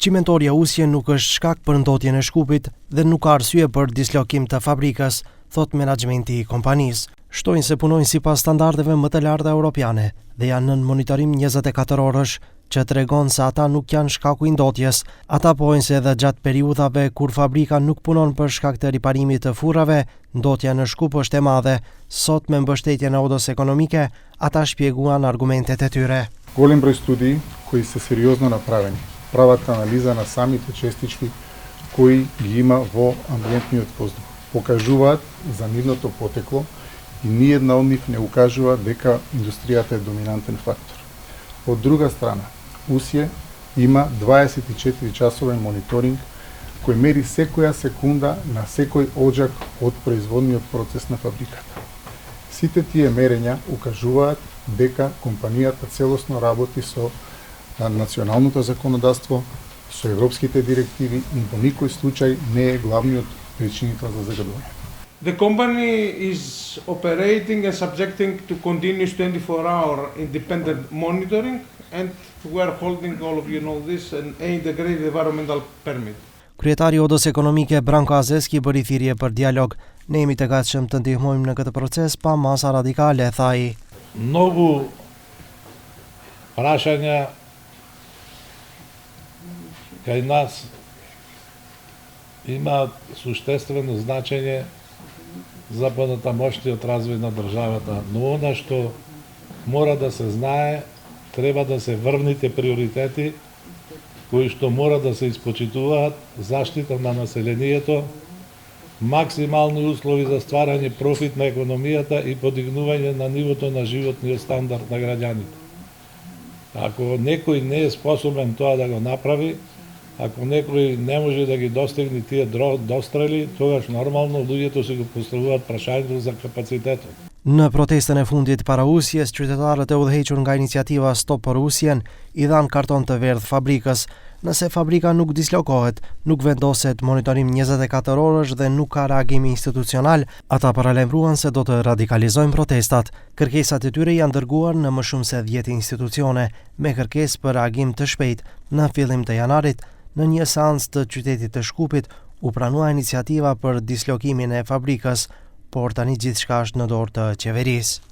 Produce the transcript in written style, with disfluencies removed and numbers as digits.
Qimentoria Usje nuk është shkak për ndotjen e Shkupit dhe nuk ka arsye për dislokim të fabrikës, thot menaxhmenti i kompanisë. Shtojnë se punojnë sipas standardeve më të larta europiane dhe janë nën monitorim 24 orësh, që tregon se ata nuk janë shkaku i ndotjes. Ata pojnë se edhe gjatë periudhave kur fabrika nuk punon për shkak të riparimit të furrave, ndotja në Shkup është e madhe. Sot me mbështetjen e Odos Ekonomike, ата shpjeguan argumentet e tyre. Голем број студии кои се сериозно направени, прават анализа на самите честички кои ги има во амбиентниот воздух, покажуваат за нивното потекло и ниедна од нив не укажува дека индустријата е доминантен фактор. Од друга страна, Усје има 24 часовен мониторинг кој мери секоја секунда на секој оџак од производниот процес на фабриката. Сите тие мерења укажуваат дека компанијата целосно работи со националното законодавство, со европските директиви и во никој случај не е главниот причинител за загадување. The company is operating and subjecting to continuous 24-hour independent monitoring, and we are holding, all of you know this, an integrated environmental permit. Kryetari i Odos Ekonomike Branko Azeski bëri thirrje për dialog. Ne jemi të gatshëm të ndihmojmë në këtë proces pa masa radikale, tha ai. Многу прашања кај нас имаат суштествено значење за понатамошниот развој на државата, но она што мора да се знае, треба да се врвните приоритети кои што мора да се испочитуваат, заштита на населението, максимални услови за стварање профит на економијата и подигнување на нивото на животниот стандард на граѓаните. Ако некој не е способен тоа да го направи, ако некој не може да ги достигне тие дострели, тогаш нормално луѓето си го поставуваат прашањето за капацитетот. Në protestën e fundit para Usjes, qytetarët e udhëhequr nga iniciativa Stop për Usjen i dhanë karton të verdh fabrikës. Nëse fabrika nuk dislokohet, nuk vendoset monitorim 24 orësh dhe nuk ka reagim institucional, ata paralajmëruan se do të radikalizojnë protestat. Kërkesat e tyre janë dërguar në më shumë se 10 institucione, me kërkesë për reagim të shpejtë. Në fillim të janarit, në një seancë të qytetit të Shkupit, u pranua iniciativa për dislokimin e fabrikës, por tani gjithçka është në dorë të qeverisë.